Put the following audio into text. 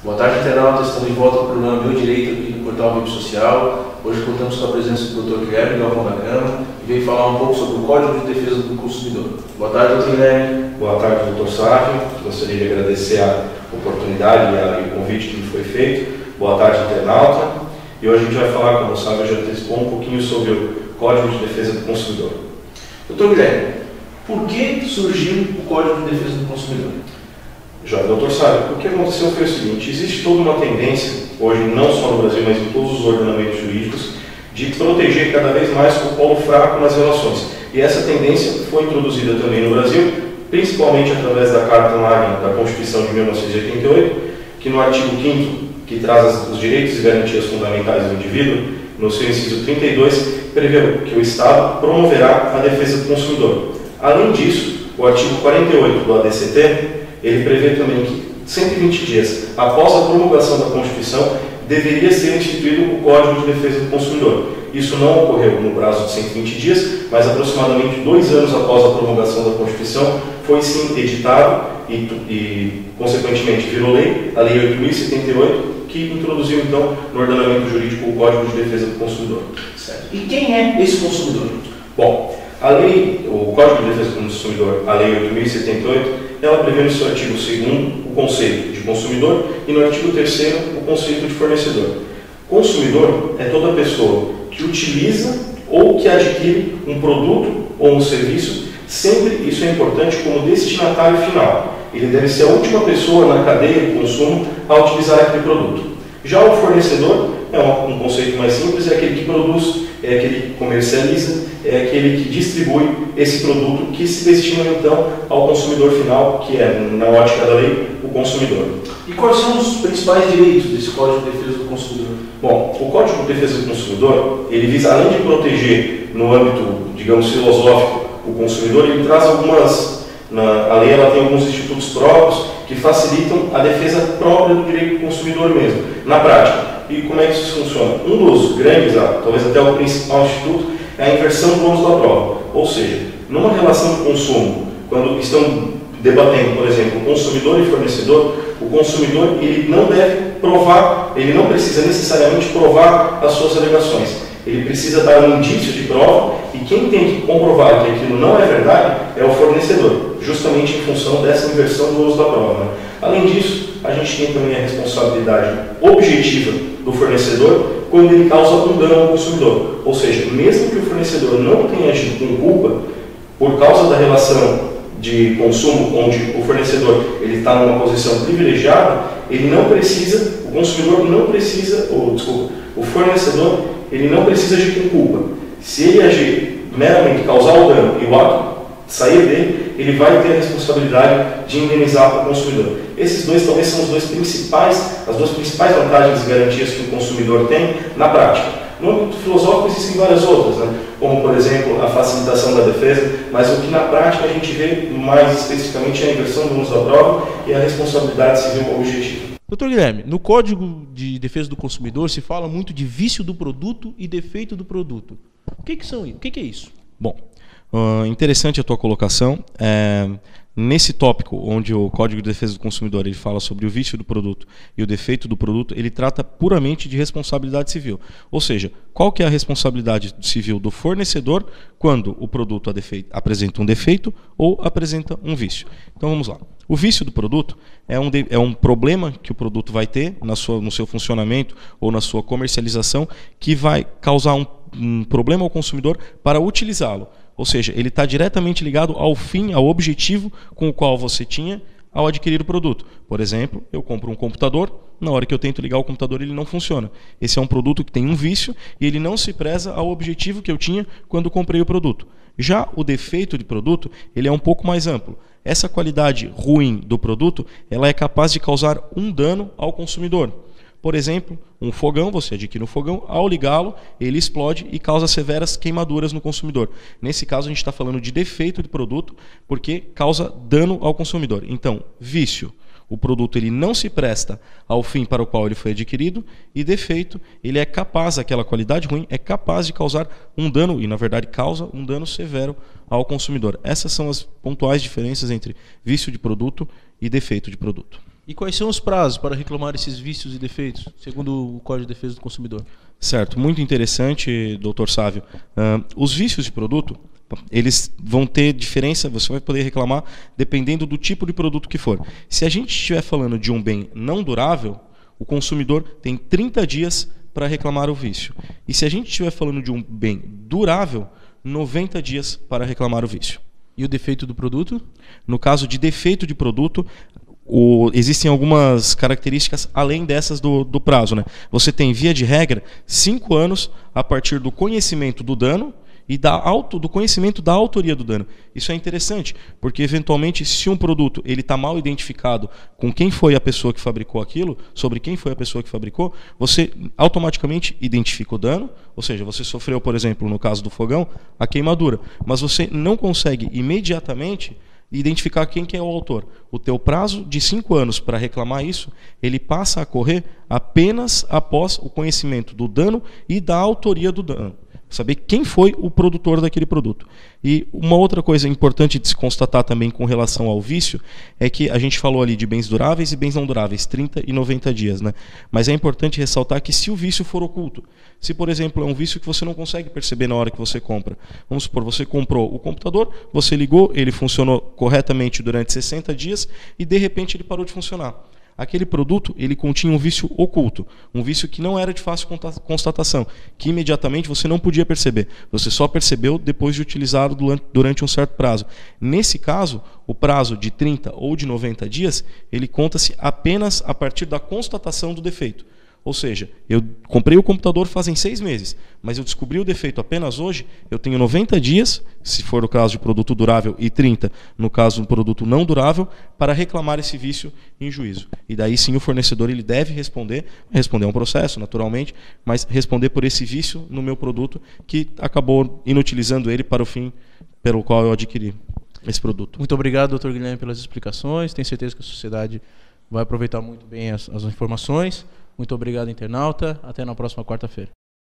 Boa tarde, internautas. Estamos de volta para o programa Meu Direito aqui no Portal Web Social. Hoje contamos com a presença do Dr. Guilherme Galvão da Gama e veio falar um pouco sobre o Código de Defesa do Consumidor. Boa tarde, Dr. Guilherme. Boa tarde, Dr. Sávio. Gostaria de agradecer a oportunidade e o convite que me foi feito. Boa tarde, internauta. E hoje a gente vai falar, como o Sávio já antecipou, um pouquinho sobre o Código de Defesa do Consumidor. Dr. Guilherme, por que surgiu o Código de Defesa do Consumidor? Dr. Sávio, o que aconteceu foi o seguinte: existe toda uma tendência, hoje não só no Brasil, mas em todos os ordenamentos jurídicos, de proteger cada vez mais o polo fraco nas relações. E essa tendência foi introduzida também no Brasil, principalmente através da Carta Magna da Constituição de 1988, que no artigo 5º, que traz os direitos e garantias fundamentais do indivíduo, no seu inciso 32, prevê que o Estado promoverá a defesa do consumidor. Além disso, o artigo 48 do ADCT, ele prevê também que 120 dias após a promulgação da Constituição deveria ser instituído o Código de Defesa do Consumidor. Isso não ocorreu no prazo de 120 dias, mas aproximadamente 2 anos após a promulgação da Constituição foi sim editado e consequentemente virou lei, a Lei 8.078, que introduziu então no ordenamento jurídico o Código de Defesa do Consumidor. Certo. E quem é esse consumidor? Bom, o Código de Defesa do Consumidor, a Lei 8.078, ela prevê no seu artigo 2º o conceito de consumidor e no artigo 3º o conceito de fornecedor. Consumidor é toda pessoa que utiliza ou que adquire um produto ou um serviço, sempre, isso é importante, como destinatário final. Ele deve ser a última pessoa na cadeia de consumo a utilizar aquele produto. Já o fornecedor é um conceito mais simples, é aquele que produz, é aquele que comercializa, é aquele que distribui esse produto que se destina então ao consumidor final, que é, na ótica da lei, o consumidor. E quais são os principais direitos desse Código de Defesa do Consumidor? Bom, o Código de Defesa do Consumidor, ele visa, além de proteger no âmbito, digamos, filosófico, o consumidor, ele traz algumas, a lei ela tem alguns institutos próprios que facilitam a defesa própria do direito do consumidor mesmo, na prática. E como é que isso funciona? Um dos grandes, talvez até o principal instituto, é a inversão do ônus da prova. Ou seja, numa relação de consumo, quando estão debatendo, por exemplo, consumidor e fornecedor, o consumidor ele não deve provar, ele não precisa necessariamente provar as suas alegações. Ele precisa dar um indício de prova e quem tem que comprovar que aquilo não é verdade é o fornecedor, justamente em função dessa inversão do ônus da prova. Né? Além disso, a gente tem também a responsabilidade objetiva do fornecedor quando ele causa um dano ao consumidor. Ou seja, mesmo que o fornecedor não tenha agido com culpa, por causa da relação de consumo onde o fornecedor ele está numa posição privilegiada, ele não precisa, o consumidor não precisa, o fornecedor ele não precisa agir com culpa. Se ele agir meramente causar o dano e o ato sair dele, ele vai ter a responsabilidade de indenizar o consumidor. Esses dois talvez são as duas principais vantagens e garantias que o consumidor tem na prática. No âmbito filosófico existem várias outras, né? Como por exemplo a facilitação da defesa, mas o que na prática a gente vê mais especificamente é a inversão do ônus da prova e a responsabilidade civil objetiva. Doutor Guilherme, no Código de Defesa do Consumidor se fala muito de vício do produto e defeito do produto. O que é isso? Bom, interessante a tua colocação. Nesse tópico, onde o Código de Defesa do Consumidor ele fala sobre o vício do produto e o defeito do produto, ele trata puramente de responsabilidade civil. Ou seja, qual que é a responsabilidade civil do fornecedor quando o produto apresenta um defeito ou apresenta um vício? Então vamos lá. O vício do produto é um problema que o produto vai ter no seu funcionamento ou na sua comercialização que vai causar um problema ao consumidor para utilizá-lo. Ou seja, ele está diretamente ligado ao fim, ao objetivo com o qual você tinha ao adquirir o produto. Por exemplo, eu compro um computador, na hora que eu tento ligar o computador ele não funciona. Esse é um produto que tem um vício e ele não se preza ao objetivo que eu tinha quando comprei o produto. Já o defeito de produto, ele é um pouco mais amplo. Essa qualidade ruim do produto, ela é capaz de causar um dano ao consumidor. Por exemplo, um fogão, você adquire um fogão, ao ligá-lo, ele explode e causa severas queimaduras no consumidor. Nesse caso, a gente está falando de defeito de produto, porque causa dano ao consumidor. Então, vício, o produto ele não se presta ao fim para o qual ele foi adquirido, e defeito, ele é capaz, aquela qualidade ruim, é capaz de causar um dano, e na verdade causa um dano severo ao consumidor. Essas são as pontuais diferenças entre vício de produto e defeito de produto. E quais são os prazos para reclamar esses vícios e defeitos, segundo o Código de Defesa do Consumidor? Certo, muito interessante, doutor Sávio. Os vícios de produto, eles vão ter diferença, você vai poder reclamar dependendo do tipo de produto que for. Se a gente estiver falando de um bem não durável, o consumidor tem 30 dias para reclamar o vício. E se a gente estiver falando de um bem durável, 90 dias para reclamar o vício. E o defeito do produto? No caso de defeito de produto, existem algumas características além dessas do prazo, né? Você tem, via de regra, 5 anos a partir do conhecimento do dano e do conhecimento da autoria do dano. Isso é interessante, porque eventualmente se um produto ele está mal identificado com quem foi a pessoa que fabricou aquilo, sobre quem foi a pessoa que fabricou, você automaticamente identifica o dano, ou seja, você sofreu, por exemplo, no caso do fogão, a queimadura, mas você não consegue imediatamente identificar quem que é o autor. O teu prazo de 5 anos para reclamar isso, ele passa a correr apenas após o conhecimento do dano e da autoria do dano. Saber quem foi o produtor daquele produto. E uma outra coisa importante de se constatar também com relação ao vício é que a gente falou ali de bens duráveis e bens não duráveis, 30 e 90 dias, né? Mas é importante ressaltar que se o vício for oculto, se por exemplo é um vício que você não consegue perceber na hora que você compra, vamos supor, você comprou o computador, você ligou, ele funcionou corretamente durante 60 dias e de repente ele parou de funcionar. Aquele produto ele continha um vício oculto, um vício que não era de fácil constatação, que imediatamente você não podia perceber, você só percebeu depois de utilizá-lo durante um certo prazo. Nesse caso, o prazo de 30 ou de 90 dias, ele conta-se apenas a partir da constatação do defeito. Ou seja, eu comprei o computador fazem 6 meses, mas eu descobri o defeito apenas hoje, eu tenho 90 dias, se for o caso de produto durável, e 30 no caso de um produto não durável, para reclamar esse vício em juízo. E daí sim o fornecedor ele deve responder a um processo, naturalmente, mas responder por esse vício no meu produto que acabou inutilizando ele para o fim pelo qual eu adquiri esse produto. Muito obrigado, doutor Guilherme, pelas explicações. Tenho certeza que a sociedade vai aproveitar muito bem as informações. Muito obrigado, internauta. Até na próxima quarta-feira.